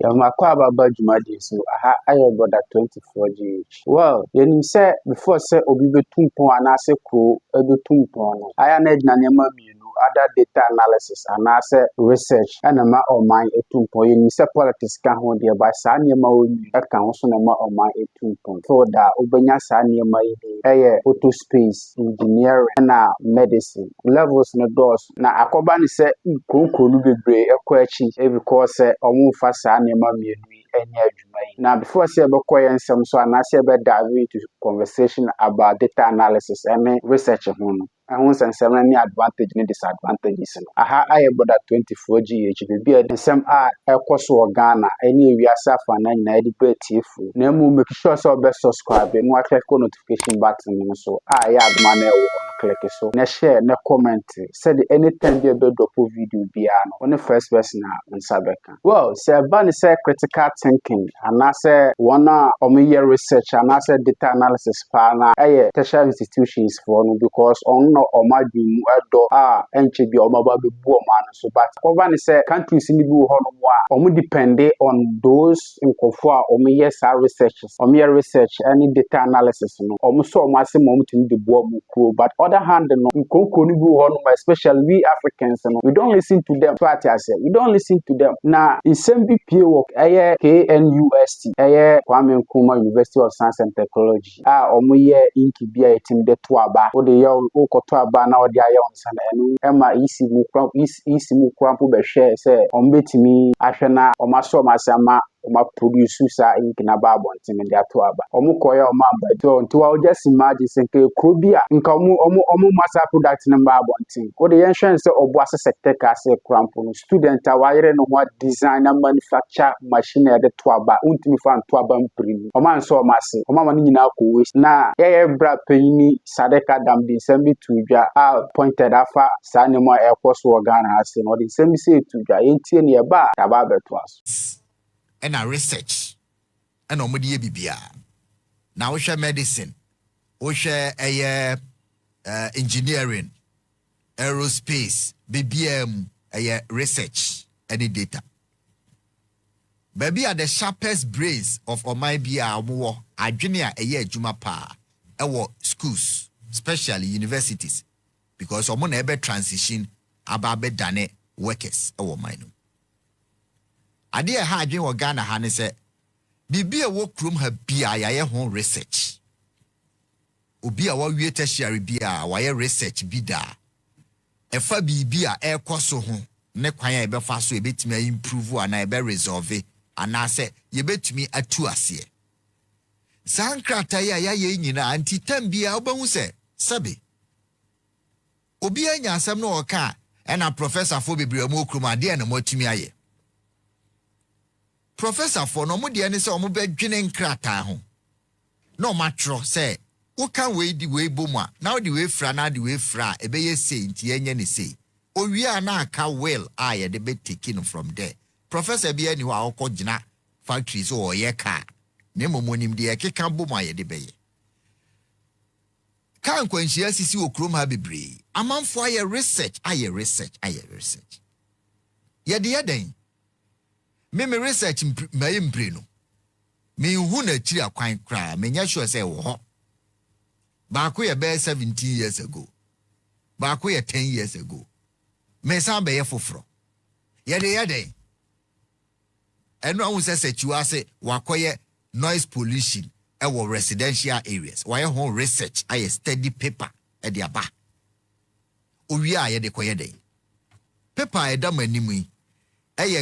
Yamakwa baba jumadi so aha ayo boda 24 GH. Well, yenim say before say obi betumpon anase kro ebetumpon no. Aya na edna nema mienu other data analysis anase research ana ma oman etumpon yenim say politics ka ho de ba sa nema oni eka ho so na ma oman etumpon. So da obenya sa nema yi eye auto space engineering na medicine levels no dos na akoba ni say nkronkro no bebre ekọ achi because omo fa sa nema mienu any adwuma yi. Now before say ebekọ yensem so anase ebe dive into conversation about data analysis and research ho no. Ahun sensem na ni advantage ni disadvantages no. Aha aye boda 24 GH be a desem a ekoso Ghana any wiase afa na nyina debate efu. Na mu make sure so be subscribe no click notification button no so a ya adma na ewo click so na share na comment said anytime be drop video bia no on the first person nsabeka. Well say ban say critical thinking and say one year research and say data analysis pa na tertiary institutions for no because on no omadwum edo enche bi omaba be bu oma no so but over say countries ni bi ho no mo depend on those nkofo year researches year research any data analysis no so asem timi de bu omo kro but other hand no nkonko ni bi ho no especially we Africans no we don't listen to them. So I say we don't listen to them. Now in same BPA work KNUST Kwame Nkrumah University of Science and Technology omoye inki bia etim de to aba o de ye o koto aba na o de aye onsa na enu ema isi mu krampo be hwe se ombetimi ahwe na omaso masama oma produce sa inki na ba bonti me de ato aba omukoye oma aba to nti wa just imagine se nke krobia nka omu masa product na ba bonti o de yen hwe se obo ase sector ka se krampo no student a wayere no ho design and manufacture machine de to aba untimi fa to aba mprim oma nso oma se oma ma nyina ko waste na ye bra panyini sadeka dam de sembi tudwa pointed afa sa ne mo ekoso Ghana ase no de sembi se tudwa yentie ne ba da ba beto aso and a research and omudi bibia now we share medicine we share engineering aerospace BBM research any data baby are the sharpest brains of omai bia mo adwene a adwuma pa ewo schools especially universities because omo na ebe transition ababe dane workers ewo mine ade ha adwen wo Ghana ha ne se bibia wo krom ha bia ya ho research obi a wa wie tertiary bia wa ye research bida efa bibia ekoso ho ne kwan ya ebe fa so ebetimi improve ana ebe resolve ana se yebetumi atu ase sankrata ya ye nyina anti tambia obahu se sabe obi anya asem no oka ena professor fo bebre mo krom ade na mo atumi aye professor for no mo de ne se omo bedwene nkrata ho no matro se wo kan we di we bomu a na di we fra na di we fra ebe ye sei nti enye ne sei owi a na aka well ye de be taken from there professor bi ani wa akọ gina factory so o ye ka ne momonim de ekeka bomu a ye de be ye kan kwanhia sisi okrom ha bebre amanfo aye research ye de yeden me research my no me hu na chiri akwan kra me nya sure say wo ho baako ye be 17 years ago baako ye 10 years ago me san be ye foforo ye de eno ahun se sechiwa se wakoye noise pollution ewo residential areas why ho research aye study paper e de aba owi a ye de koye de paper e da manimu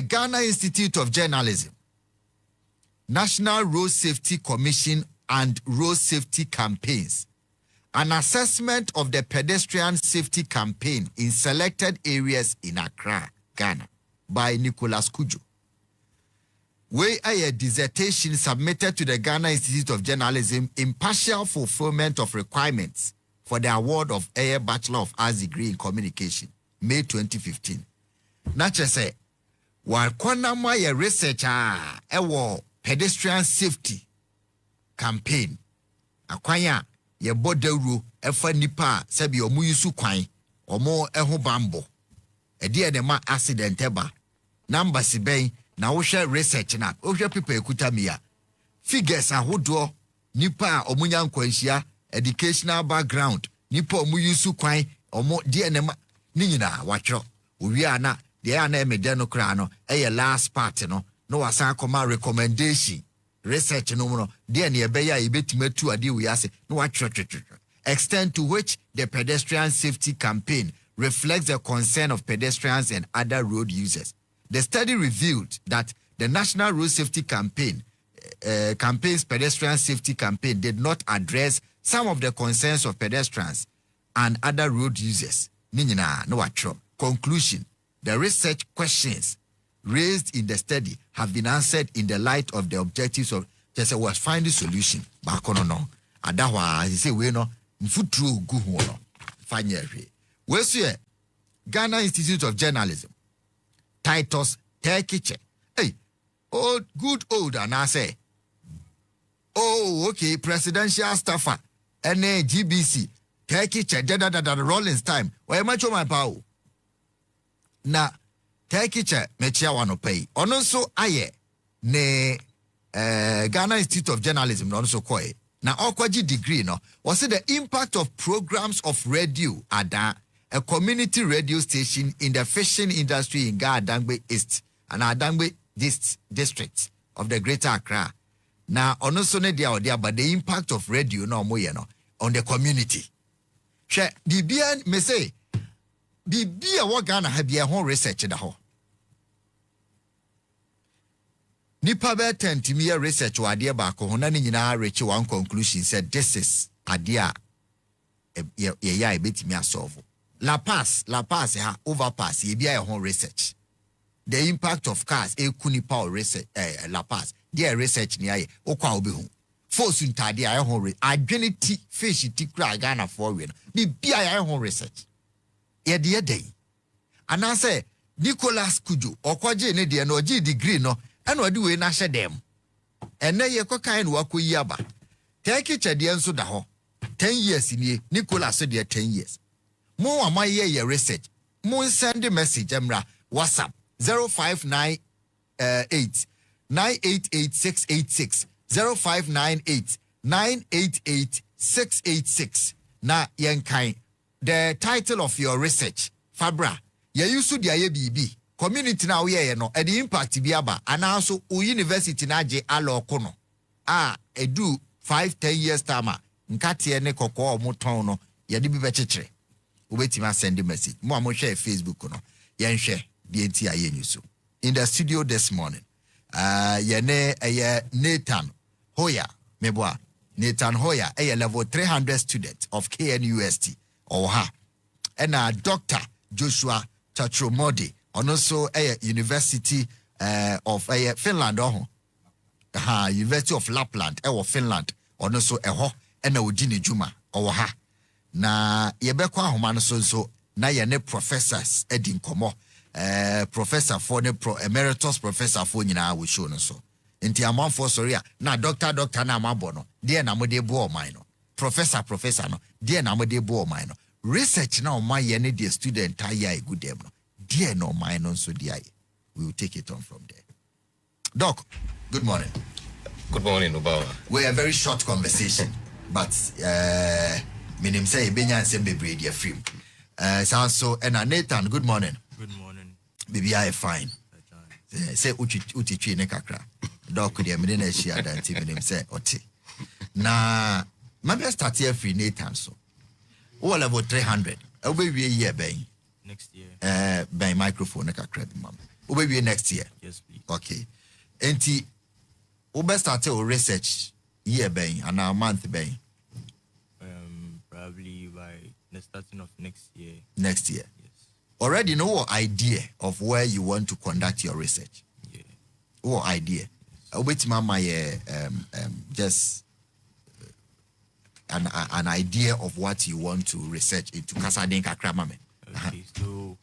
Ghana Institute of Journalism, National Road Safety Commission and Road Safety Campaigns, an assessment of the pedestrian safety campaign in selected areas in Accra, Ghana, by Nicholas Kujo. Where a dissertation submitted to the Ghana Institute of Journalism in partial fulfillment of requirements for the award of a Bachelor of Arts degree in Communication, May 2015. Nature say, wakwana mwa ye research ewo pedestrian safety campaign akwanya ye bodawro efa nipa sebi omu yusu kwan omo eho bambo ede ma accident eba number si ben na wo share research na wo hwe people ekuta me a figures ahodo nipa omunya nkwanhia educational background nipa omu yusu kwan omo de ne ni nyina watwero owi ana de ana emede no kra no last part no no wasan koma recommendation research no no de ne ebeya ebetimatu ade we ase no watwero extent to which the pedestrian safety campaign reflects the concern of pedestrians and other road users. The study revealed that the National Road Safety Campaign's pedestrian safety campaign did not address some of the concerns of pedestrians and other road users. Conclusion: the research questions raised in the study have been answered in the light of the objectives of just was finding solution. Bakono Adahwa he say we no mfutru gu ho no fanya hwe. We so Ghana Institute of Journalism Titus Tekiche. Hey, old and I say, oh, okay, presidential staffer, NA GBC, Tekiche, da Rollins time. Why much of my power? Na Tekiche, mechia wano pay. Onoso aye, ne Ghana Institute of Journalism, onoso koe. Na okwaji degree no, was it the impact of programs of radio ada a community radio station in the fishing industry in Adangbe East and Adangbe district of the Greater Accra. Now, also there, but the impact of radio no on the community. She Bibia me say Bibia what Ghana have your whole research in the whole. Nipa be 10 to me research wa idea back honani nyina reach one conclusion said this is idea a bit me solve. La Paz ha overpass ye bia your research. The impact of cars kunipa research La Paz their research ni aye okwa obi hu force ntade aye ho adweniti fish ti kra Ghana for we no bia aye ho research ye de dey ana say Nicholas Kujo okwaje ne de no gi degree no ena odi we na hye dem ene ye kokan no akoyi aba take chede enso da ho 10 years ni Nicholas de 10 years. Mo amaye ye research. Mo send the message emra WhatsApp 0598 988 686 0598 988 686. Na yenkai the title of your research Fabra ye yusu dia ye bibi community na we no e the impact bi aba ana so o university na je aloko no edu 5-10 years time nkate ne kokko omoton no ye de bi be chekere ubetima send a message. Mo share Facebook no. Yen share DNT ayenyuso. In the studio this morning, Nathan Hoya meboa. Nathan Hoya level 300 student of KNUST Oha. And Dr. Joshua Chatromodi also University of Finland University of Lapland Finland also and Ujini Juma Oha. Na yebekwa ahoma no so na ye ne professors edin komo professor for ne emeritus professor for nyina we show no so enti amanfo sorry na doctor na amabo no de na mo de bo man no professor no de na mo de bo man no research na o ma ye ne de student ayi good dem no de no man no so de ayi we will take it on from there. Doc, good morning. Good morning, Obawa. We're a very short conversation, but minim say benya nsem bebre dia film. So and Nathan, good morning. Good morning. Baby I fine. Say uti ne kakra. Doc dia me na shia danti minim say oti. Na maybe start here free Nathan so. O level 300. O be we year ben. Next year. By microphone ne kakra bi mam. O be we next year. Yes please. Okay. Enti o be start your research year ben and a month ben. Probably by the starting of next year. Next year. Yes. Already know an idea of where you want to conduct your research. Yeah. What idea? Wait, mama, just an idea of what you want to research into. Okay, so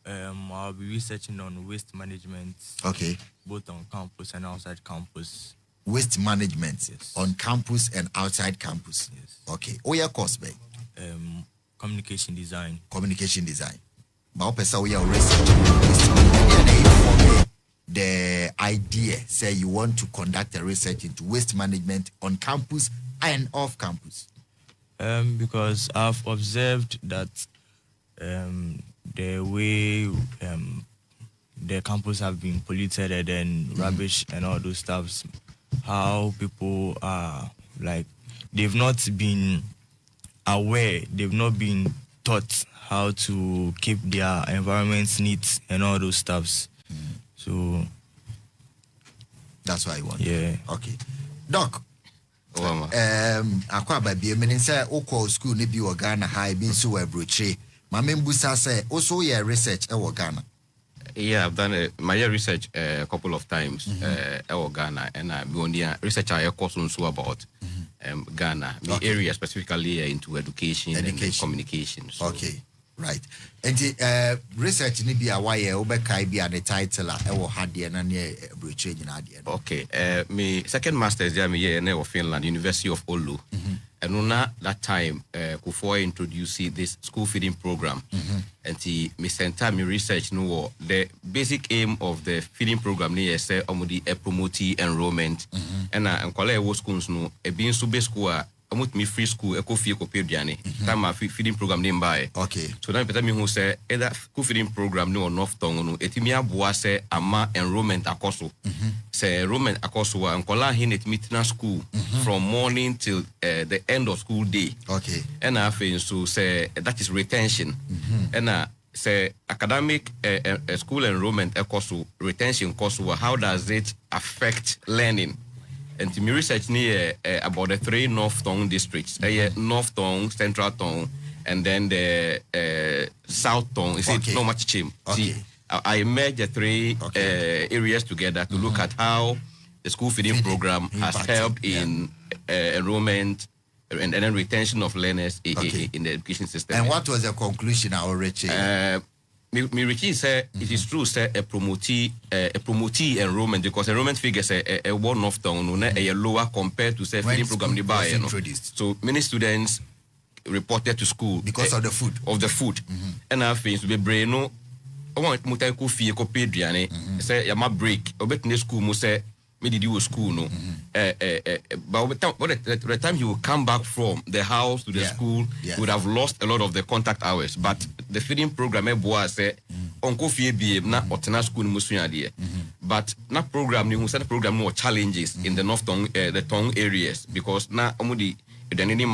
I'll be researching on waste management. Okay. Both on campus and outside campus. Waste management, yes, on campus and outside campus. Yes. Okay. Oh, your course, babe. Communication design. Communication design. But also we are research. the idea, say you want to conduct a research into waste management on campus and off campus? Because I've observed that the way the campus have been polluted and then rubbish and all those stuffs, how people are like, they've not been aware, they've not been taught how to keep their environments neat and all those stuffs. So that's why I want. Yeah. Okay. Doc. Akwa baby meaning say okọ school ne bi Ghana high been so abroche. Ma membusa say also your research e Ghana. Yeah, I've done my research a couple of times Ghana, and I've been research I course also about Ghana, the area specifically into education and communication. So. Okay, right. And the research ni bi awaye obekai bi the title e wo hade na ne broche nyina ade. Okay, me second master's there me here in Finland, University of Oulu. And on that time, Kufuor introduced this school feeding program. And me sent me research no the basic aim of the feeding program is say promote enrollment. And college was schools no a being sub school me free school a coffee diane. Time my feeding program name by. Okay. So then me who say either school feeding program no north tongue no etimia boa say ama enrollment akoso. Say enrollment akoso and kola hin it meeting school from morning till the end of school day. Okay. And I think so say that is retention. And say academic school enrollment akoso retention course how does it affect learning? And my research near about the 3 North Tongue districts, North Tongue, Central Tongue, and then the South Tongue. It's not much change. Okay. I merged the 3 areas together to look at how the school feeding program has helped in enrollment and then retention of learners in the education system. And what was the conclusion already? Me Ricky said it is true say a promotee enrollment because enrollment figures a one off town a lower compared to say feeding program nearby. So many students reported to school because of the food. And I think to be brain no I want mutai ko fie ko pay duane say ya ma break obetne school mo say me did you school no but the time he will come back from the house to the school he would have lost a lot of the contact hours, but the feeding program boy say onko fie bi na otena school no musua de but na program ni who said program no challenges in the north tongue the tongue areas because na omudi any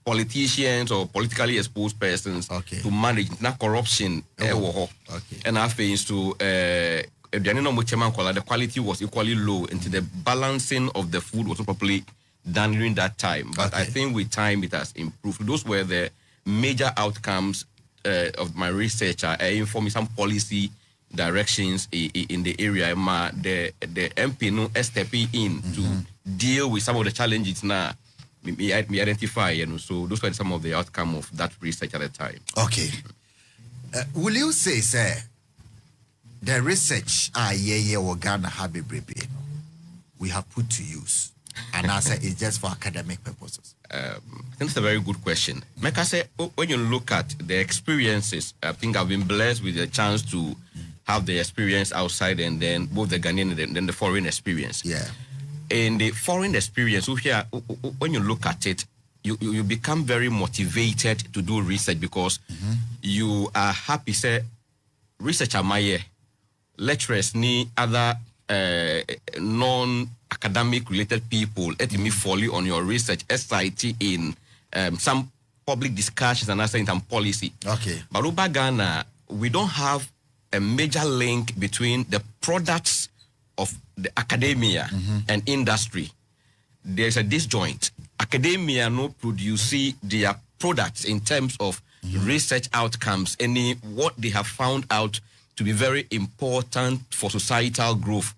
politicians or politically exposed persons to manage na corruption and I think to the quality was equally low and the balancing of the food was not properly done during that time. But I think with time it has improved. Those were the major outcomes of my research. I informed some policy directions in the area. The MP no stepping in to deal with some of the challenges now. Me identify, so those were some of the outcome of that research at the time. Okay. Will you say, sir, the research Ghana have we have put to use, and I say it's just for academic purposes? I think it's a very good question. Like I say, when you look at the experiences, I think I've been blessed with the chance to have the experience outside, and then both the Ghanaian and then the foreign experience. Yeah. In the foreign experience, when you look at it, you become very motivated to do research because you are happy. Say, research amaye. Lecturers ni other non-academic related people let me follow on your research SIT in some public discussions and also in some policy. Okay. But over Ghana, we don't have a major link between the products of the academia and industry. There's a disjoint. Academia no produce their products in terms of research outcomes, what they have found out to be very important for societal growth.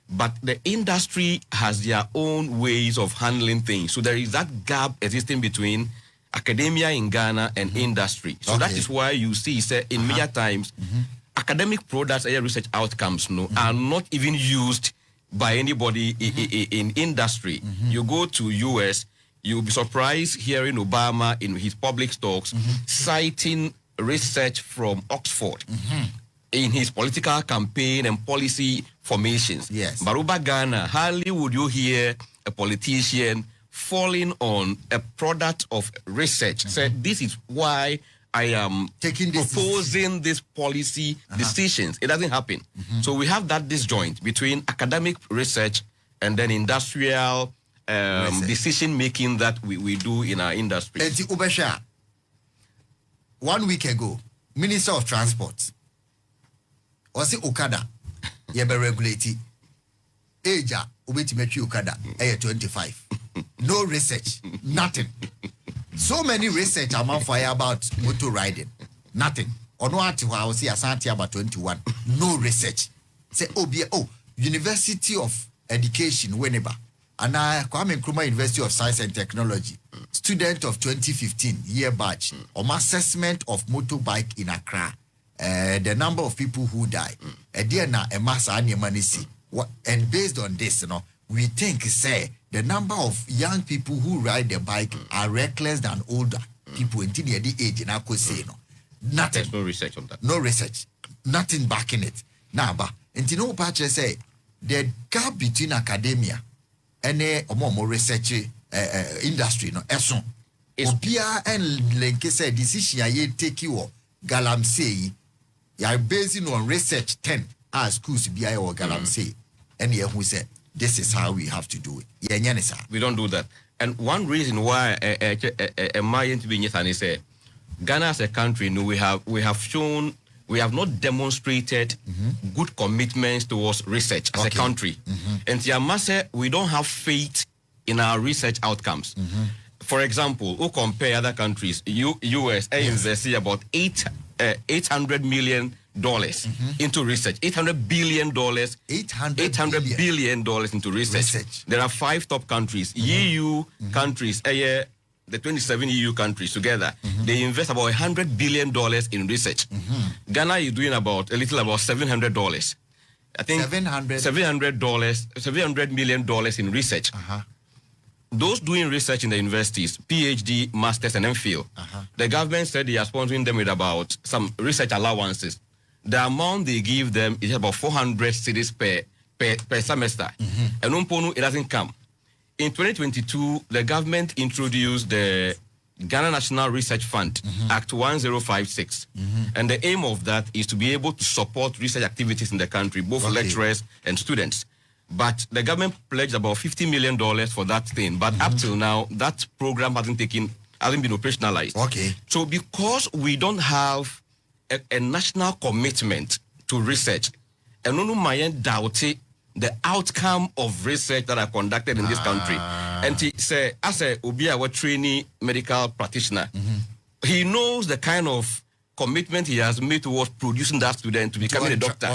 But the industry has their own ways of handling things. So there is that gap existing between academia in Ghana and industry. So that is why you see, say, in major times, academic products and research outcomes are not even used by anybody in industry. You go to US, you'll be surprised hearing Obama in his public talks citing research from Oxford. in his political campaign and policy formations. Yes. But over Ghana, hardly would you hear a politician falling on a product of research. Said, this is why I am proposing this policy decisions. It doesn't happen. So we have that disjoint between academic research and then industrial decision making that we do in our industry. 1 week ago, Minister of Transport was it Okada? You be regulate age ubetimetri Okada 25. No research, nothing. So many research amount for about motor riding, nothing. Or no ati I was here Asante about 21. No research. Say University of Education whenever. And I Kwame Nkrumah University of Science and Technology, student of 2015 year batch, assessment of motorbike in Accra. The number of people who die. And based on this, we think say the number of young people who ride the bike are reckless than older people until the age. And I could say nothing. There's no research on that. No research, nothing backing it. Now, but until no patch say the gap between academia and more research industry eson obia and link say decision I take you galamsey you are basing on research 10 as schools bi or galamsey and who said this is how we have to do it. We don't do that. And one reason why Ghana as a country, we have shown, we have not demonstrated good commitments towards research as a country. And Yamase, we don't have faith in our research outcomes. For example, we compare other countries, US, invest about $800 million into research. $800 billion. $800 billion into research. There are 5 top countries. EU countries, the 27 EU countries together, they invest about $100 billion in research. Ghana is doing about $700. I think $700 million in research. Those doing research in the universities, PhD, masters, and MPhil, the government said they are sponsoring them with about some research allowances. The amount they give them is about 400 cedis per semester. And it doesn't come. In 2022, the government introduced the Ghana National Research Fund, Act 1056. And the aim of that is to be able to support research activities in the country, both lecturers and students. But the government pledged about $50 million for that thing. But up till now, that program hasn't been operationalized. So because we don't have a national commitment to research, and no man doubt the outcome of research that are conducted in this country. And he say, as a Obia trainee medical practitioner, he knows the kind of commitment he has made towards producing that student to becoming a doctor.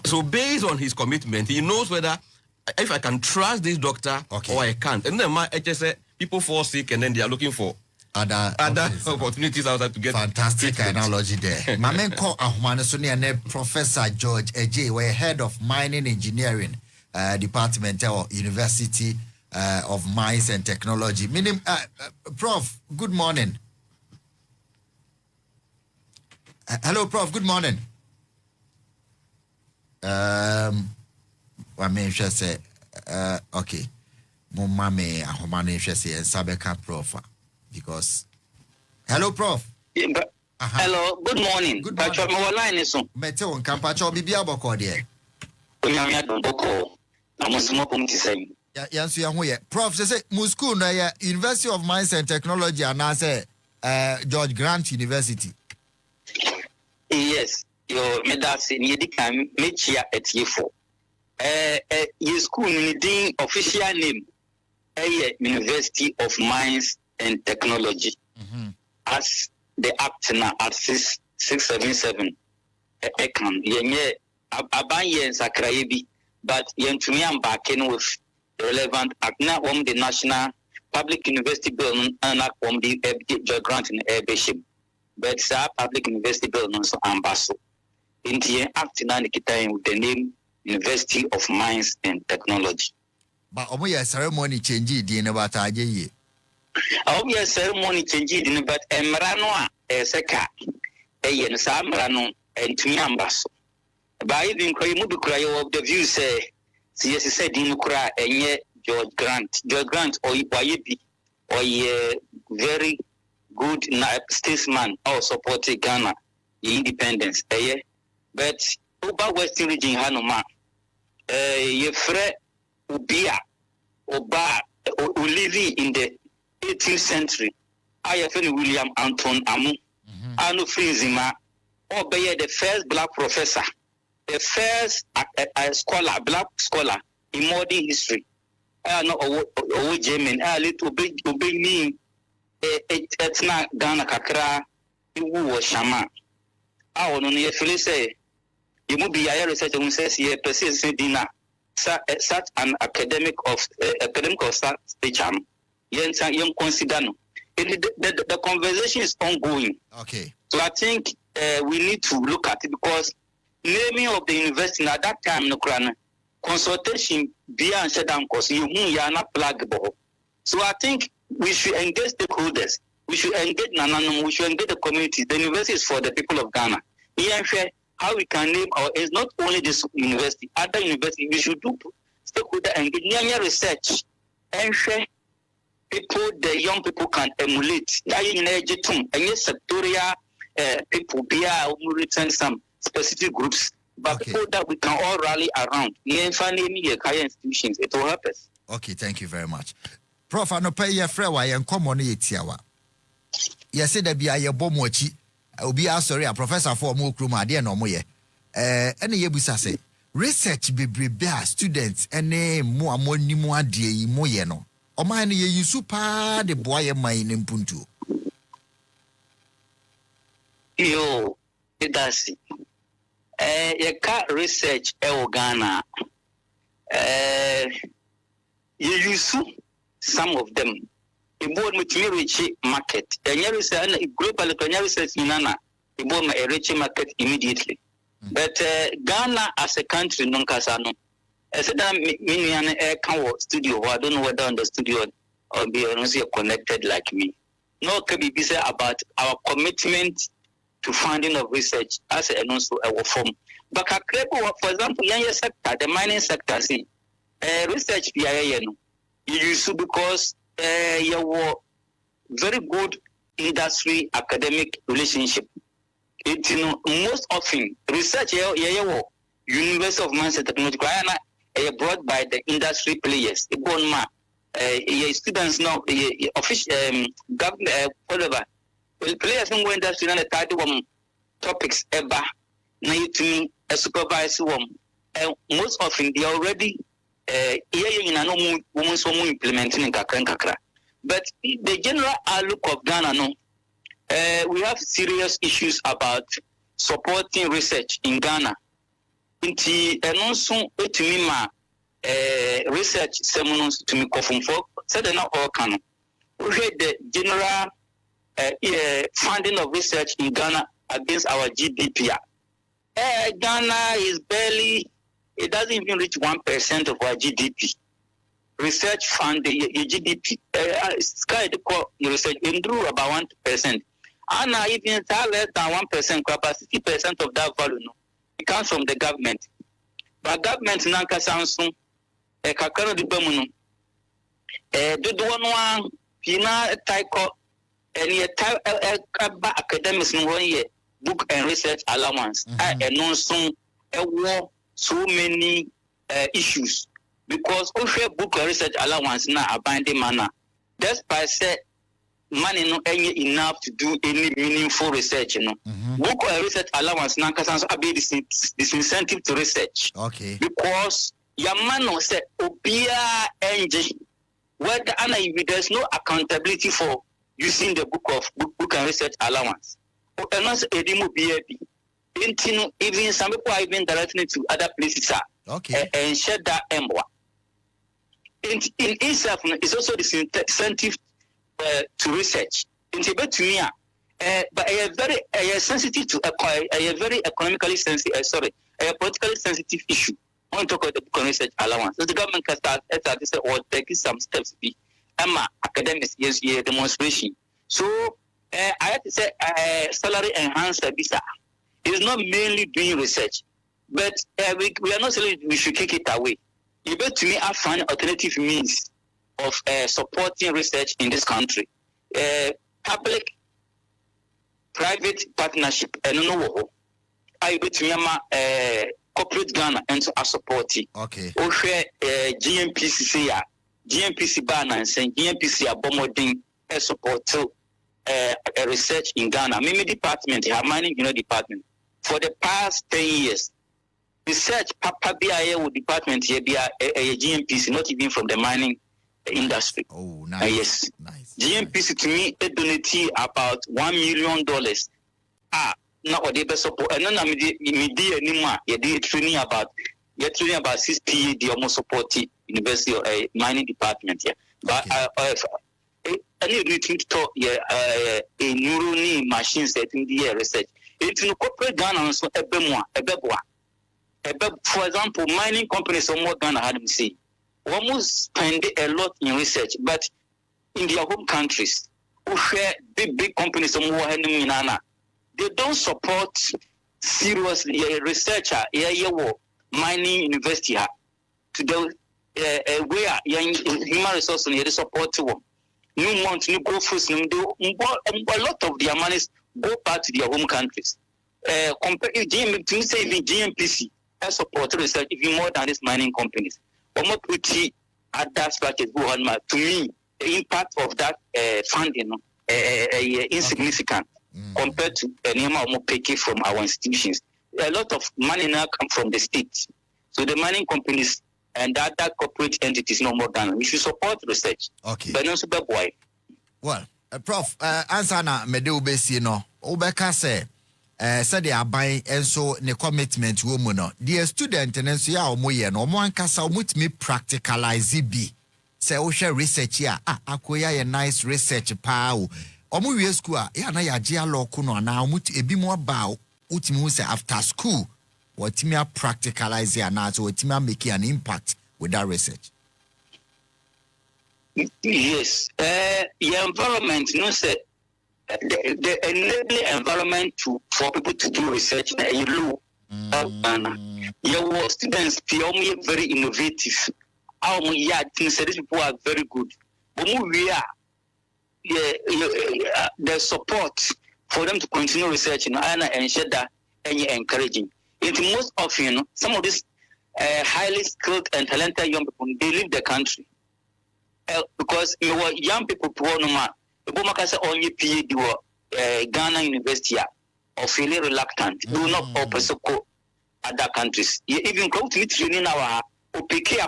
So based on his commitment, he knows whether if I can trust this doctor or I can't. And then my HSA, people fall sick and then they are looking for other opportunities outside to get fantastic treatment. Analogy there. Mamenko Ahumane and Professor George Eje, we're head of mining engineering department or University of Mines and Technology. Prof, good morning. Hello, Prof. Good morning. I mean, just say, okay. Mumame Ahumane say and Sabeka Prof. Because hello, Prof. Hello, good morning. Good morning. My line is on. Meteo on Campacho Bibia Boko there. Yes, you are Prof. Say Muscu na University of Mines and Technology and I say George Grant University. Yes, your medicine can make here at Yefo. Your school needing official name, University of Mines and Technology, as the act now at 677. Ekan yenye abanye sakrayebi, but yentumi am backing with relevant act now on the National Public University Bill and act on the George Grant in Bishop. But sir, Public University Bill non so ambassador. In the act now with the name University of Mines and Technology. But omo ceremony change di ne bata aje. Our ceremony changed in but Emrano, Seka, Yen Samrano, and to me ambaso. By even cry mubi cry of the view say yes said in cry and George Grant or Wayibi or very good statesman or supported Ghana independence. But over Western region Hanoma ye fre ubia oba living in the 18th century. I have William Anton Amu Anu Frizima or the first black professor, the first scholar, black scholar in modern history. I know Owo Jemin, I little big me it's not Ghana Kakra, you was Shama. I want to feel say you must be a researcher who says ye persist dinner such an academic of stage young consider no. The conversation is ongoing. Okay. So I think we need to look at it because naming of the university at that time no consultation beyond shutdown course you not pluggable. So I think we should engage stakeholders. We should engage Nananum. We should engage the community. The university is for the people of Ghana. How we can name our is not only this university, other universities. We should do stakeholder engagement research and share people, the young people can emulate. And yes, sectorial people be written some specific groups, but people that we can all rally around. Higher institutions, it will help us. Okay, thank you very much. Prof, I no pay your friend why and come on it yawa. Yes, said there be a bomochi. Obi sorry, a professor for more kruma dear no more. Any yebusa say research be students any more ni more dear mo yeno. O man ye super the boy mine in puntu. Yo, it does. You can't research Ghana. You use some of them. You bought me to rich market. And you research global research in Nana. You bought a rich market immediately. But Ghana as a country, non casano. I said that many an studio. I don't know whether on the studio or be honestly connected like me. No, can be busy about our commitment to funding of research as and also our form. But for example, young sector, the mining sector, see, research PIA, you use because you were very good industry academic relationship. It most often research University of Manchester Technology brought by the industry players. Students now official government whatever. Players in the industry and the title topics ever. Now you to me a supervisor most often they already women's home implementing in kakra. But the general outlook of Ghana no. We have serious issues about supporting research in Ghana. And also to me research seminars to me confirm for said not all can. We had the general funding of research in Ghana against our GDP. Ghana is barely, it doesn't even reach 1% of our GDP. Research fund, your GDP, sky the core research improve about 1%. And even less than 1%, about 60% of that value, no, it comes from the government. But government nanka Samsung, kakano di bemuno, do pina taiko, and yet academics no 1 year book and research allowance. And non soon so many issues because we book and research allowance now a binding manner. Despite say money no any enough to do any meaningful research, you know. Book and research allowance now can be disincentive to research. Okay. Because your man said Obia engine whether there's no accountability for using the book and research allowance. And also even some people are even directing it to other places and share that emwa. In itself, it's also the incentive to research. In Tibet to me, but I am very sensitive to a very economically sensitive, a politically sensitive issue. I want to talk about the book and research allowance. So the government can start or take some steps to be academics, yes, demonstration. So I have to say salary enhancer visa. is not mainly doing research, but we are not saying we should kick it away. You bet to me, I find alternative means of supporting research in this country. Public-private partnership, and no, I bet to me, corporate Ghana and so I support it. Okay. GMPCC, GMPC balance and GMPC abomoding support to research in Ghana. Mimi department, mining department. For the past 10 years, research Papa BIA department here be a GMPC, not even from the mining industry. Oh, nice. Yes. Nice. GMPC to me, it donated about $1 million. Now what they best support, and then I anymore. You're training about 6 PhD almost supported University of mining department here. But I need to talk a neural machines that in the research. It's no corporate Ghana so for example, mining companies are more Ghana had me say. Almost spend a lot in research, but in their home countries, who share big companies are more they don't support seriously a researcher mining university to the where human resources need support to them. New months, new growth, a lot of their monies go back to their home countries. Compare to say even GMPC has supported research even more than these mining companies. Almost pretty at that structure go on. To me, the impact of that funding insignificant compared to the name of paying from our institutions. A lot of money now come from the states. So the mining companies and other corporate entities no more than we should support research. Okay. But not super boy. Well, Prof, answer na mede ubesi no. Ubeka say said they are buying and so ne commitment woman no. The student and so ya omo ye no omo ankasa omutimi practicalize bi. Say o share research ya akoya ye nice research pa o. Omo wie school ya na ya gia law kuno na omuti ebi mo ba utimi say after school watimi practicalize ya na so watimi make an impact with that research. Yes, your environment, say the enabling environment for people to do research. Your students are very innovative. Things these people are very good. But we are the support for them to continue research and ensure that any encouraging. It's most often some of these highly skilled and talented young people they leave the country. Because young people only PhD Ghana University are feeling reluctant, do not pursue other countries. Even go to training our OPK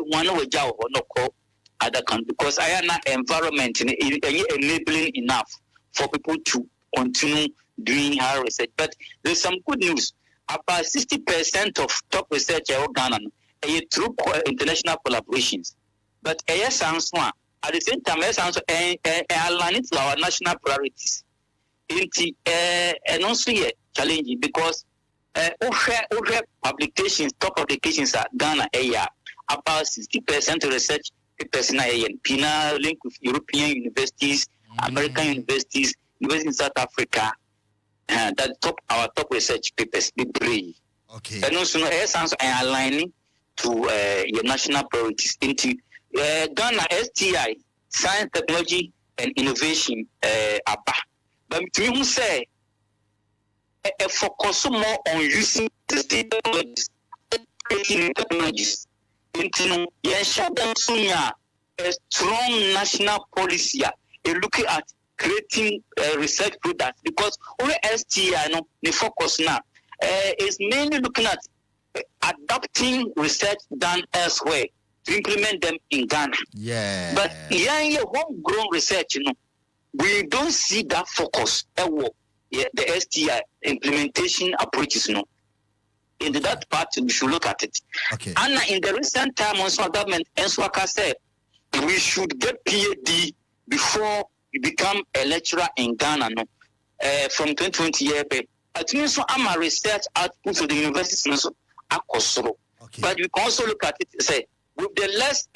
one of job or no call other countries because I am not environment enabling enough for people to continue doing higher research. But there's some good news. About 60% of top research in Ghana through international collaborations. But at the same time, align to our national priorities. And also challenging because over publications, top publications are Ghana about 60% research papers in PINA linked with European universities, American universities, universities in South Africa. That our top research papers be brave. Okay. And also aligning to your national priorities into Ghana STI, Science, Technology, and Innovation, ABA. But to me, say, focus more on using technologies, into a strong national policy, looking at creating research products because only STI, the focus now is mainly looking at adapting research done elsewhere to implement them in Ghana. Yeah. But homegrown research, we don't see that focus at work. Yeah, the STI implementation approaches, In that part, we should look at it. Okay. And in the recent time, also government, Enswaka said, we should get PhD before you become a lecturer in Ghana, from 2020 year. I think so. I'm a research output to the universities, Okay. But we can also look at it. Say with the less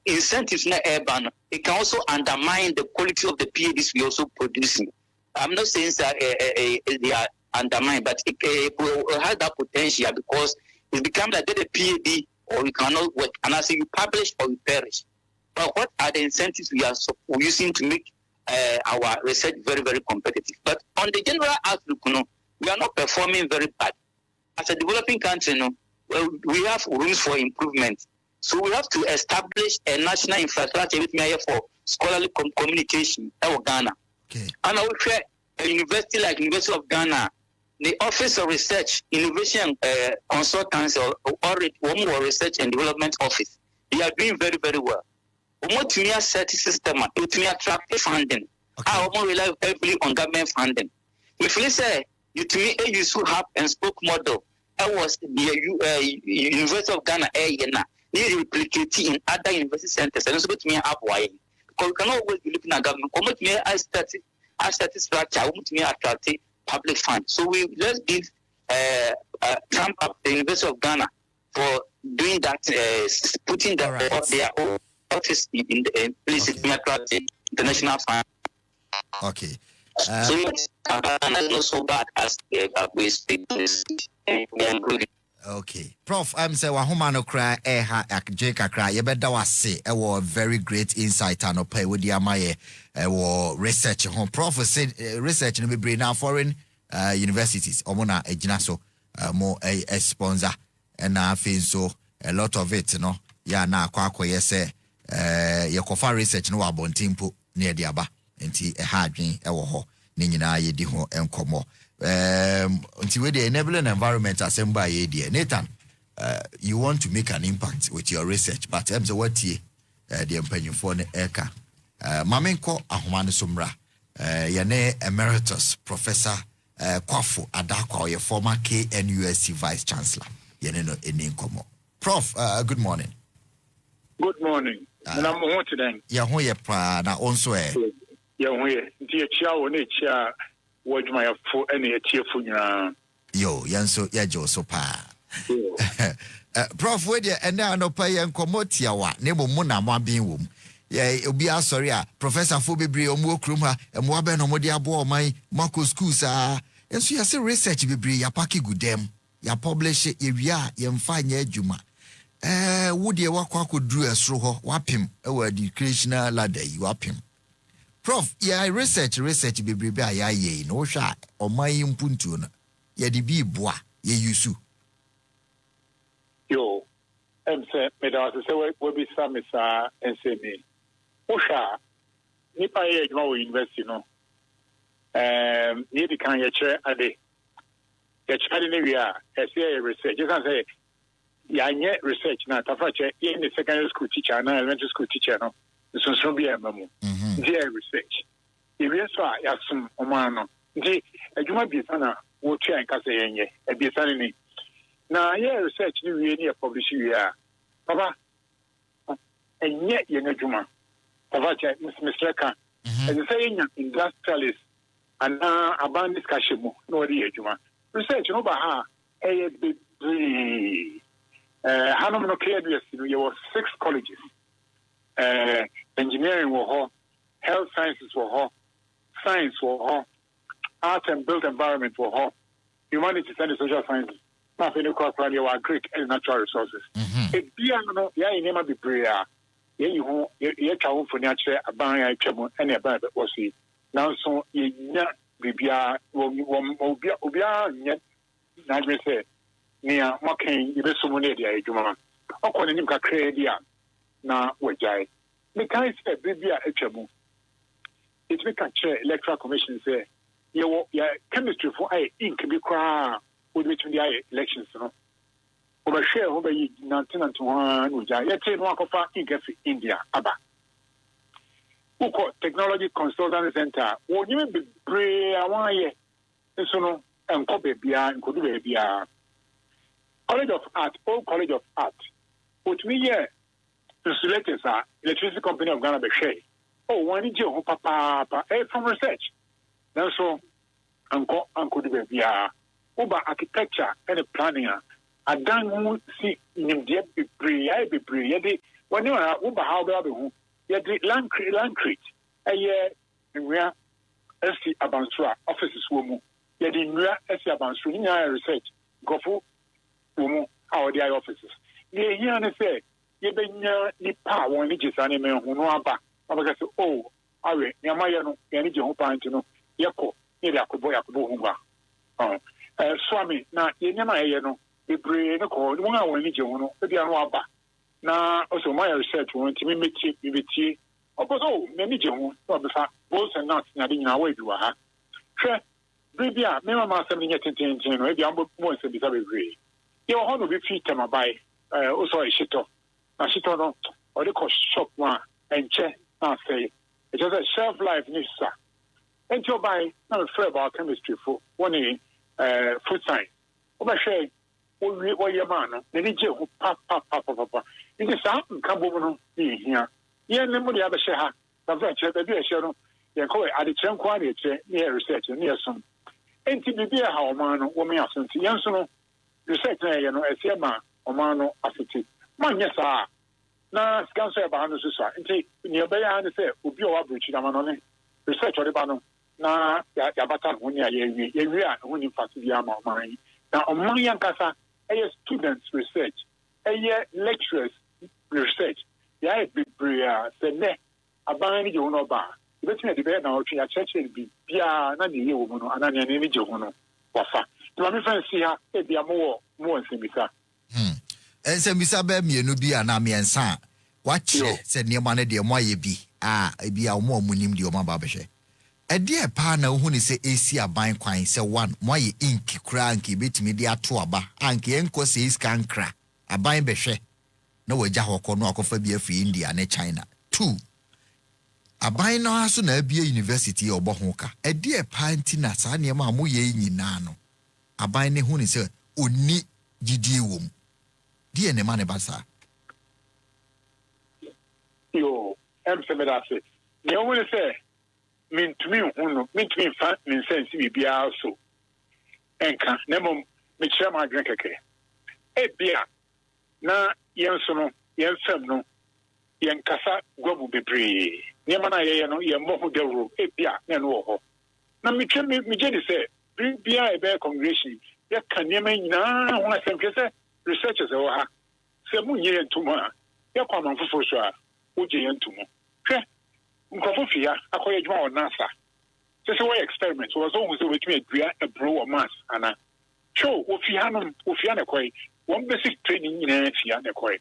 incentives in urban, it can also undermine the quality of the PhDs we also producing. I'm not saying that they are undermine, but it will have that potential because it becomes like a PhD or you cannot work, and I say you publish or you perish. But what are the incentives we are using to make our research very, very competitive? But on the general outlook, we are not performing very bad. As a developing country, we have rooms for improvement. So we have to establish a national infrastructure for scholarly communication in Ghana. Okay. And I would say a university like University of Ghana, the Office of Research, Innovation Consultancy, or Research and Development Office, they are doing very, very well. We want to set a system to attract funding. I want to rely heavily on government funding. If we say you to me a useful hub and spoke model, I was the University of Ghana need replicating in other university centers and also to me up why. Because we cannot always be looking at government. Come to me as structure, we to me attract public funds. So we let's give Trump up the University of Ghana for doing that, putting that right. Their own office in the place to attract international funds. Okay. So it's not so bad as we speak. Okay. Prof, I'm saying wahoma no cry Jake cry. You better was say a very great insight and pay with the amaye research. Prof said research no be bring now foreign universities. Omona ejinaso more a sponsor and I feel so a lot of it, Yeah, na kwa say your research no abontimpo near the aba. Nti hadwen ewo ho ne nyina ye di ho enkomo nti we dey enabling environment assemble ye di Nathan you want to make an impact with your research but em say what ye the empanyimfo ne eka mamenko ahoma ne somra ye ne emeritus professor Kwafo Adakwa ye former KNUST vice chancellor ye ne no eni enkomo prof good morning. Good morning. And I'm on today. Ya ho ye pra na onso Young way, dear Chow, nature, what my for any cheerful. Yo, Yanso, Yajo, so pa. Prof, where and now no pay and commotia, neighbor Mona, one being womb. Yeah, it'll be our sorry, Professor Phobibri or Mokruma, and Waben or Modiabo, my Marco schools are. And so you say research be ya paki good them, ya publish it, ya fine ye juma. Would ye walk could drew a straw, wap him, a educational ladder, you wap him. Prof, yeah, research be bribe ye no sha or my impuntu ye di bi boa ye yusu. Yo, say me da say we be some and say me. Osha, nipa ye adwuma university no. Ye di kan ye chere ade. Ye chere ne wi a say research. You can say ya nye research na tafa che ye in the secondary school teacher na elementary school teacher no. So be a mamu. Dear research. If you saw Yasum Omano, the Juma Bisana, what chair and Cassaye, a Bisanini. Now, yeah, research new year publishing year. Papa, and yet, young Juma, Pavacha, Mr. Ka, and saying industrialist and a band discussion, no dear Juma. Research over her, a big Hanum KNUST, you were 6 colleges. Engineering were health sciences were science were art and built environment were humanities and social sciences. Nothing to cross radio are Greek and natural resources. It be never be prayer. You travel for nature, a bang, and a bad was he. Now, so you not be yet. Nagre said, near mocking, you be so many idea, Juma. Or calling him Cacredia. Na wajai. Me can say Bibia Echamu. It's me can chair electoral commission say you chemistry for ink be cry with which the elections no. Over share over 1991 wajai. Let's say no kofa ink India aba. Uko technology consultant center. Wo you be brave awaye. So no enko bia enko bia. College of Art, Old College of Art. With me here insulators are electricity company of Ghana Beshay. Oh, one in Joe, papa, from research. Now, so, Uncle de Bia, over architecture and planning. I don't see in the be when you are over how they yet land crete, a year, and we are SC Abansua offices woman. yɛ de nnua asi abansoro ne nyinaa research nkurɔfo wɔ mu a wɔde ayɛ offices deɛ ɛhia ne sɛ yɛbɛnya nipa a wɔn ani gye saa nneɛma ho no aba wɔbɛka sɛ o awe nneɛma yɛ no yɛn ani gye ho paa nti no yɛkɔ ne de akɔbɔ ho ba swami na yɛn nneɛma a yɛyɛ no bebree ne kɔ wɔn a wɔn ani gye ho no ebi ano aba na ɔsɛ wɔn ayɛ research wɔn nti mebetie ɔbɔ sɛ m'ani gye ho na ɔbɛfa bowls and nuts na de nyinaa wɔadi wɔ ha hwɛ biribi a mmarima ma asɛm no nyɛ tententen no ebi ambɔ nsɛm bisa bebree yɛwɔ hɔ na obi fi tɛmabae ɔsɛ ɔyɛ hyetɔ na hyetɔ no ɔde kɔ shop mu a ɛnkyɛ na asɛe ɛkyɛ sɛ shelf life ne sa nti ɔbae na mefrɛ biochemistry fo wɔne food science wobɛhwɛ wɔyɛ maa no n'ani gye ho papapapapa nti saa nka bom no ne yɛhia yɛn ne mu de abɛhyɛ ha safra kyerɛ baabi a ɛhyɛ no yɛnkɔ adekyerɛ nko a ne yɛkyerɛ ne yɛ research ne yɛsom nti biribi a ha ɔman no wɔme aso nti yɛn nso no research na yɛyɛ no ɛsɛ ma ɔman no asete manyɛ saa na sika nso yɛba ha no so a nti nea ɛbɛyɛ ha ne sɛ obi a wɔabrɛkyi dama no ne research ɔde ba no na yɛabata ne ho ne a yɛwie a ne ho ni mfaso bi ama ɔman yi na ɔman yi ankasa ɛyɛ students research ɛyɛ lecturers research yɛayɛ bebree a sɛ nnɛ aban no gye ho no ɔba a yɛbɛtumi ade bɛyɛ na ɔtwe yɛakyerɛkyerɛ no biribiaa na ne yɛ wɔ mu no anaa nea ne gye ho no wafa nti ma mefa nsi ha ebia mowɔ nsɛmbisa nsɛmbisa bɛɛ mmienu bi a na mmiɛnsa a wakyerɛ sɛ nneɛma no deɛ moayɛ bi a ebi a ɔmo a ɔmo nim deɛ ɔmo aba bɛhwɛ ɛdeɛ paa na wohu ne sɛ ɛsi aban kwan sɛ one moayɛ inki koraa nka ebɛtumi de ato aba a nka yɛnkɔ sɛ ɛsika nkra aban bɛhwɛ na wɔagya hɔ kɔ no akɔfa bi afiri India ne China 2 aban no aso na abia university a ɔbɔ ho ka ɛdeɛ paa nti na saa nneɛma a moyɛ nyinaa no aban ne hu ne sɛ onni gyidie wɔ mu deɛ ne ma ne ba saa yo sɛ meda ase nea ɔhu ne sɛ mentumi mfa me nsa nsi biribiara so ɛnka na mmom mekyerɛ ma adwene kɛkɛ ebia na yɛn so no yɛn fam no yɛn kasa gwabu bebree nneɛma no a yɛyɛ no yɛn mmɔ ho dawuro ebia na ɛno wɔ hɔ na megye de sɛ biribiara ɛbɛyɛ congregation yɛka nneɛma nyinaa ho asɛm hwɛ sɛ researchers ɛwɔ ha sɛ monyɛ yɛn ntom a yɛkɔ aman foforɔ so a wogye yɛn ntom hwɛ nkurɔfo fie ha akɔyɛ adwuma wɔ NASA sɛ sɛ wɔyɛ experiment wɔ sɛ wohu sɛ wɔbɛtumi adua aburo wɔ Mars ana hwɛ wɔfie ha no wɔfie ha na ɛkɔe wɔn basic training nyinaa fie ha na ɛkɔe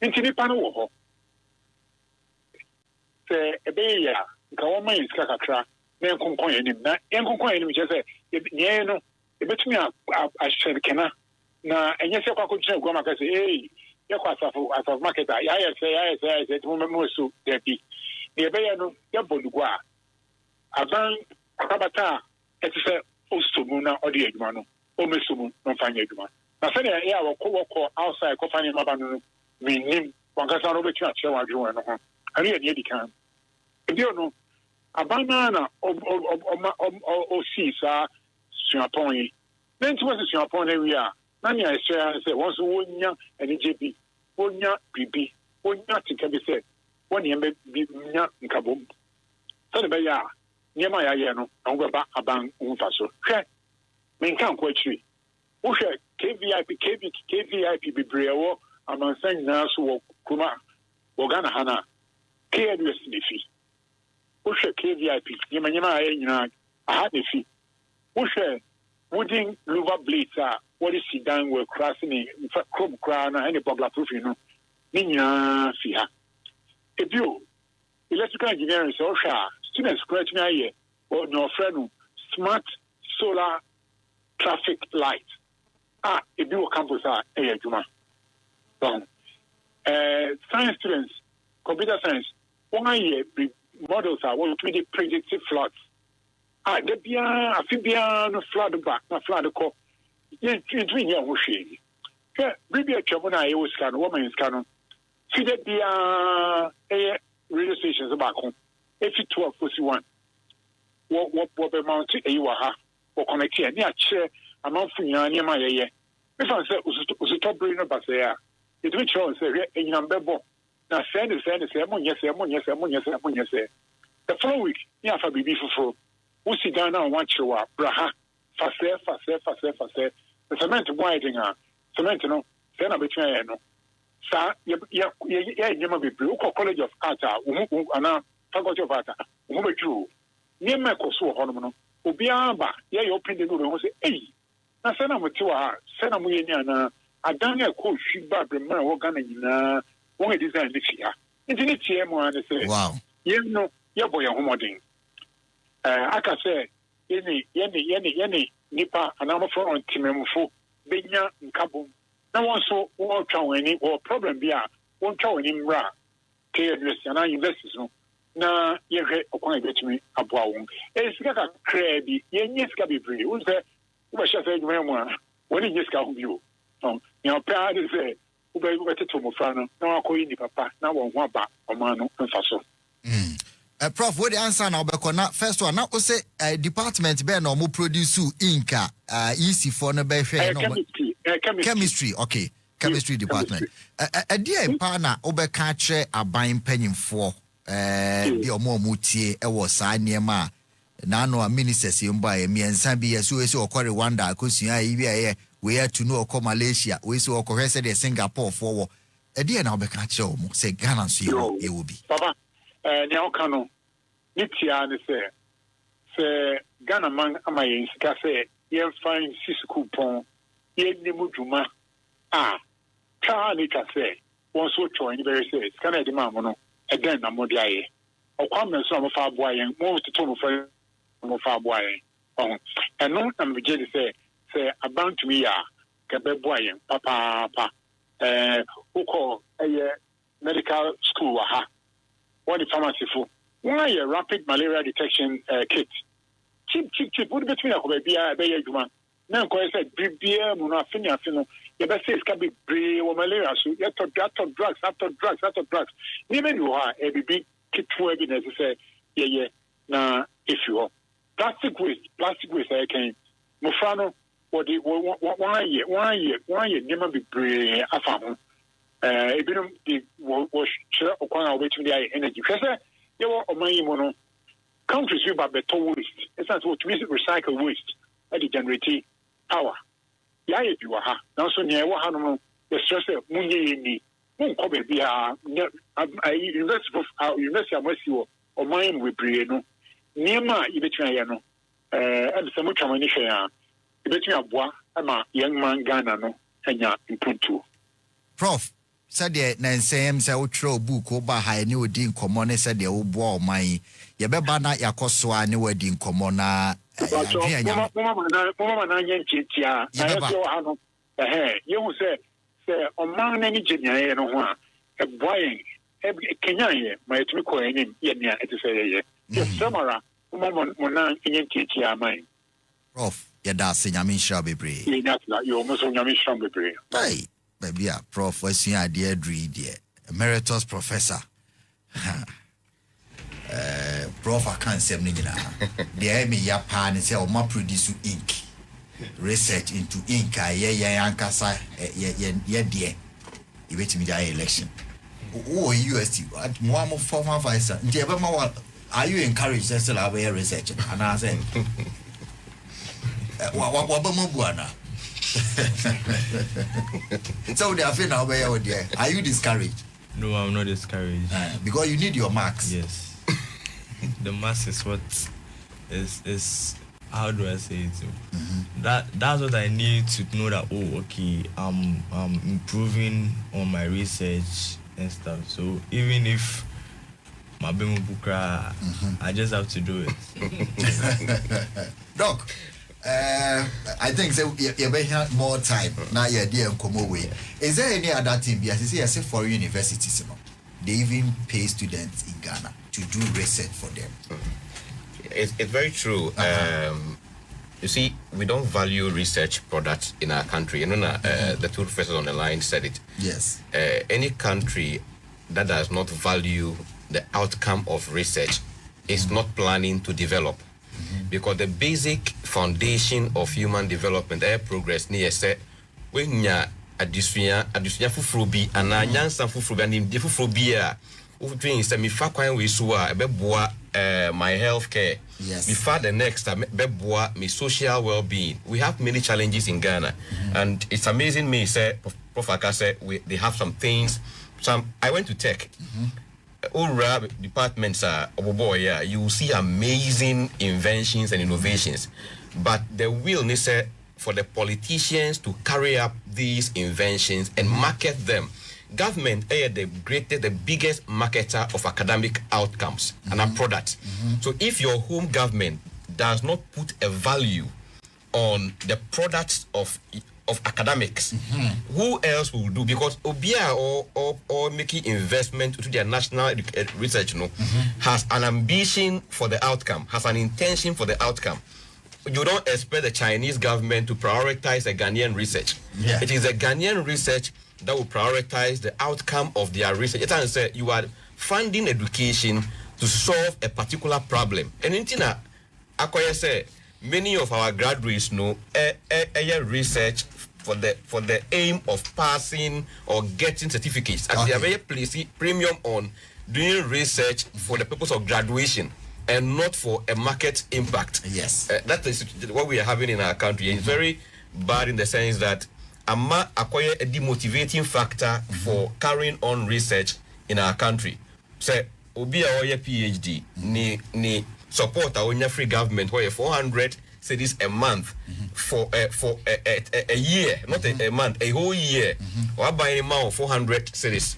nti nipa no wɔ hɔ sɛ ɛbɛyɛ yɛ a nka wɔma yɛn sika kakra na yɛnkonkɔn yɛn anim na yɛnkonkɔn yɛn anim kyerɛ sɛ neɛ no yɛbɛtumi ahyɛ kena na ɛnyɛ sɛ kɔ akɔgyina aguama ka sɛ yɛkɔ asafo market a yɛayɛ sɛ nti momɛma so daabi deɛ ɛbɛyɛ no yɛbɔ no gua a aban akabata a ɛte sɛ ɔsɔ mu na ɔde adwuma no ɔmɛsɔ mu na ɔmfa nyɛ adwuma na sɛdeɛ ɛyɛ a wɔkɔ outside kɔfa nneɛma ba no no mennim wankasa no wobɛtumi akyerɛ wɔn adwene wɔn no ho ɛno yɛ neɛ di kan ebio no aban no na ɔsii saa suapɔn yi na nti wɔsi suapɔn no awie a na nea ɛhyɛ sɛ wɔn nso wɔnya anigye bi wɔnya biribi wɔnya teka bi sɛ wɔn nneɛma bi nya nkabom sɛde bɛyɛ a nneɛma a yɛayɛ no ɛho bɛba aban ho mfa so hwɛ menka nkɔ akyiri wohwɛ KVIP bebree ɛwɔ amansa nyinaa so wɔ kuroma wɔ Ghana ha no a KNUST ne fi wohwɛ KVIP nneɛma a ɛyɛ nyinaa aha ne fi wohwɛ wooden louver blades a wɔde si dan wɔ kura se ne krom koraa no ɛne bɔgla profi no ne nyinaa fi ha ebio electrical engineering sɛ wohwɛ a students koraa tumi ayɛ nea ɔfrɛ no smart solar traffic light a ebi wɔ campus a ɛyɛ adwuma science students computer science wɔn ayɛ models a wɔtumi de predictive floods da biara afi biara no flood ba na flood kɔ yɛntumi nyɛ ho hwee hwɛ biribi atwa mu no a yɛwɔ sika no wɔma yɛn sika no fide biara ɛyɛ radio stations baako ɛfi 12 fosi 1 wɔbɛmount ayi wɔ ha wɔconnecte a ne akyerɛ amanfo nyinaa nneɛma a yɛyɛ mefa sɛ osutɔ bere no ba sɛe a yɛtumi kyerɛ wɔn sɛ hwɛ anyinam bɛbɔ na sɛɛ monyɛ sɛ the following week ne afa biribi foforɔ wosi dan no a wɔakyerɛ wɔ a bra ha fase the cement winding cement no say na between no sa ya nyema bebre uko college of art ana faculty of art wo betru nyema koso ho no obi aba ye open the door ho say eh na say na moti wa say na mo yenya na adan e ko hwi ba brema wo Ghana nyina wo design ni fia nti ni tie mo an say wow ye no ye boy homodin aka say yene nipa anamofo on timemfo benya nkabom na won so wo twa wani wo problem bia won twa wani mra KNUST na universities no na yehwe okwan betumi aboa won sika ka kra bi yenye sika bebre wo se wo ba sha say dwuma mu a woni nye sika ho bi o ya pa de se wo ba teto mo fra no na akoyi ni papa na won ho aba oman no mfa so Prof, what the answer now? Because first one, now say department be no more produce ink easy for no be chemistry. Okay, chemistry department. A dear partner obeka che aban panyimfo bi omo mutie e wo sa niema na no ministers yomba e miensa bi yeso esi okore Rwanda akosua ibi aye we are to know Malaysia we so okore say the Singapore for a dear now obeka che omo say Ghana so e will be. Papa ni okano nitia ne se Ghana man amaye sika se ye fine sisku pon ye nimu dwuma ka ni ka se won so twa ni be se sika na de ma mo no e den na mo de aye okwa men so mo fa abo aye mo to mo fa abo aye eno na me je se about me ya ka be bo aye papa uko medical school ha what the pharmacy for why a rapid malaria detection kit cheap would between a be juma na ko say bibia mu no afini you be say ska be bre o malaria so you to drugs ni me do ha e bibi kitwo evidence say yeah na if you plastic waste I can mo fra no what the one year never be bre afa ho ebinum di wo share okwan a obetumi dey energy kwese ye wo oman mo no countries you ba better waste it's not what we recycle waste and generate power ya ye bi wa ha na so ne wo ha no the stress munye ni mun ko be bia university amasi wo oman we bre no niema ibetumi aye no e se mo twama ni hwe a ibetumi aboa ama young man Ghana no anya improve. Prof, said the Nansam say utro book oba ha ni odi nkomo ne said the obo oman ye beba na yakoso ani wadi nkomo na mama na yen chitia na yo ha no ye hu say oman na ni genya no ho a e boyen e kenya ye ma etumi ko enim ye nia eti say ye samara mama na yen chitia man Prof yada se nyame nhira bebre ye natla yo mo so nyame nhira bebre hey baby prof wasua de adri de emeritus professor prof akan sem ni nyina de me ya pa ne se o ma produce ink research into ink ye ankasa ye de e betimi da election UST mo am former vice nti e be ma are you encouraged to still have research and I say wa ba mo buana so they are feeling now are you discouraged? No, I'm not discouraged. Because you need your marks. Yes. The marks is what is how do I say it? That's what I need to know that okay, I'm improving on my research and stuff. So even if my bemo bukra, I just have to do it. Doc, I think so you may have more time now you're there and come away. Is there any other thing because I say for universities, you know, they even pay students in Ghana to do research for them? It's very true. You see, we don't value research products in our country. You know, the two professors on the line said it. Yes. Any country that does not value the outcome of research is not planning to develop. Because the basic foundation of human development, progress, near say, when ya adisunya fufrubi and a nyansa fufrubi and in diffuphobia, Ufutwin say me fa kwan we so a beboa my health care. Yes. Me fa the next beboa me social well-being. We have many challenges in Ghana, and it's amazing me say Prof. Aka say they have some things. I went to tech. All departments are you will see amazing inventions and innovations, but the will necessary for the politicians to carry up these inventions and market them. Government is the biggest marketer of academic outcomes and our products. So if your home government does not put a value on the products of academics, who else will do? Because Obia or making investment to their national research, has an ambition for the outcome, has an intention for the outcome. You don't expect the Chinese government to prioritize a Ghanaian research. Yeah. It is a Ghanaian research that will prioritize the outcome of their research. It turns out you are funding education to solve a particular problem. And in Tina, I say many of our graduates know research for the aim of passing or getting certificates. And they are very placing premium on doing research for the purpose of graduation and not for a market impact. Yes. That is what we are having in our country. It's very bad in the sense that AMA acquire a demotivating factor for carrying on research in our country. So, Obi a PhD, ni support our free government where 400 cedis a month for a year, not a month, a whole year. Or buying amount of 400 cedis.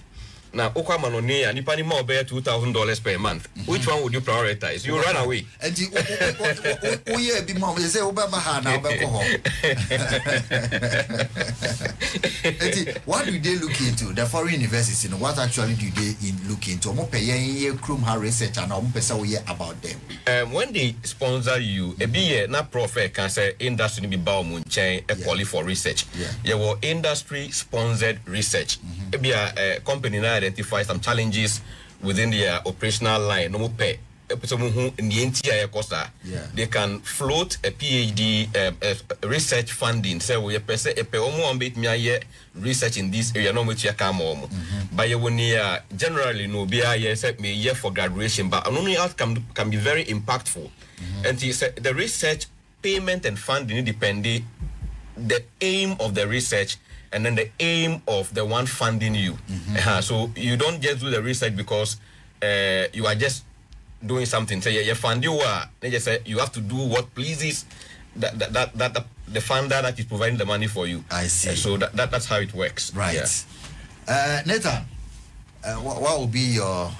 Now, Okamanoni and Nipani more bear $2,000 per month. Which one would you prioritize? You run away. And you be mom, you say Obama now. What do they look into? The foreign universities, what actually do they look into? Research and about them. When they sponsor you, a be na profit can say industry be bow munchain a quality for research. Yeah, well, industry sponsored research. Be a company now identify some challenges within their operational line. No more pay. They can float a PhD research funding. Say we pese research in this area. No much come but generally no be a year for graduation, but only outcome can be very impactful. And the research payment and funding depending the aim of the research and then the aim of the one funding you. So you don't just do the research because you are just doing something. Say you fund you they just say you have to do what pleases that the funder that is providing the money for you. I see. So that's how it works. Right. Yeah. Nathan, what will be your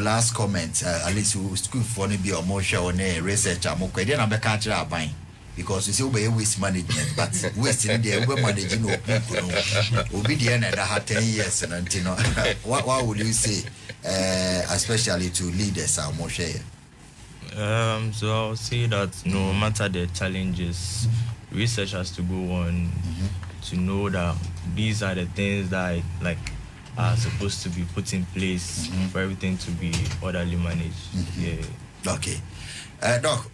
last comment? At least we school for be your motion on research. I'm okay. Then I'm a buying. Because you see, we waste management, but waste in the we managing will be the end of that 10 years. And you know, what would you say, especially to leaders, Moshe? So I'll say that no matter the challenges, research has to go on to know that these are the things that are supposed to be put in place for everything to be orderly managed. Okay. Doc,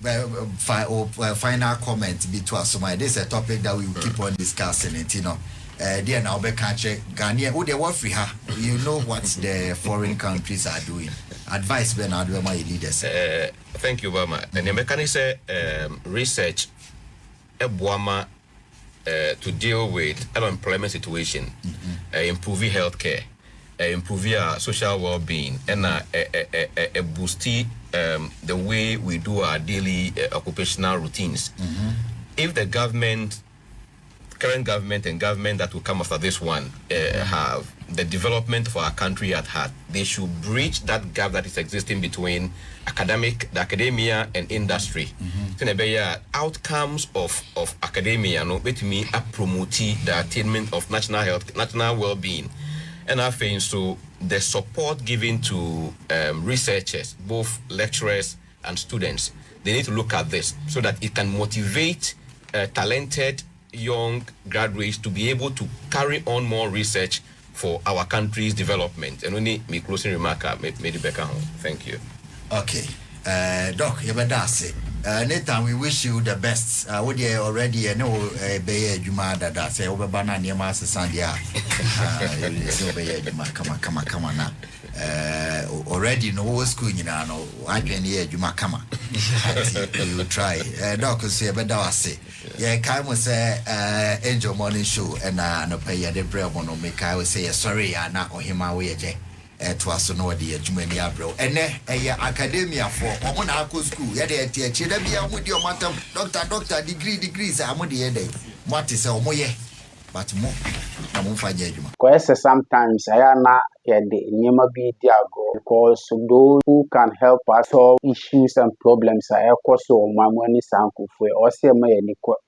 final comment between us. This is a topic that we will keep on discussing it, you know. Dear now, country, Ghana, who they work for her, you know what the foreign countries are doing. Advice, Bernard, my leaders. Thank you, Bama. And the mechanic research, Buama, to deal with unemployment situation, improving healthcare, improving our social well-being, and boosting the way we do our daily occupational routines. If the current government and government that will come after this one have the development for our country at heart, they should bridge that gap that is existing between the academia and industry. Outcomes of academia, no, let me promote the attainment of national health, national well-being. And I think so the support given to researchers, both lecturers and students, they need to look at this so that it can motivate talented young graduates to be able to carry on more research for our country's development. And only my closing remark, Thank you. Okay. Doc, you better say, Nathan, we wish you the best. Would you already know Bayer Juma that say over banana near Master Sandia? Come on now. Already no school, you know, I can hear Juma Kama. You will try. Doctor say, but I say, yeah, Kai was Angel Morning Show and no pay the bread on make I will say sorry, I'm not on him away. To us no the Jumania bro. And academia for Omonako school. Yeah, they teach with your matam doctor degrees. I'm with the day. What is a moye? But more. I'm on fire. Because sometimes I am not the Nyama be diago because those who can help us solve issues and problems are also my money sanku for or say my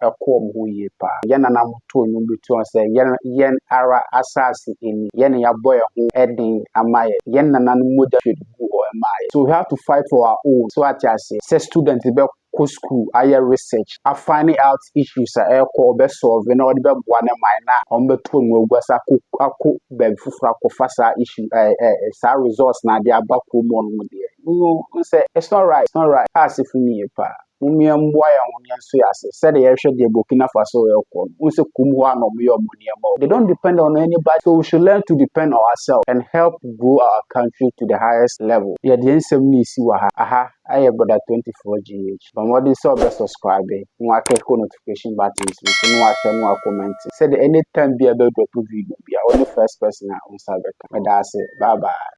a comb who ye pa. Yanana to you between say yen ara assassin in yen ya boy who heading amaya yen nanan mother should go or am I. So we have to fight for our own. So I just say students be school higher research I finding out issues are solve and all the one na on the tone was a fasa issue sa resource na dia back no say it's not right as if me pa mumia mboa ya honya so yase said the hwe de Burkina Faso ekọ unse kumho anom ye omuniam they don't depend on anybody so we should learn to depend on ourselves and help grow our country to the highest level yeah the ensem ni si wa ha aha aye brother 24gh but what is so best subscribing no click notification buttons no wa share no comment said anytime be about drop video be only first person on sabeka me da say bye bye.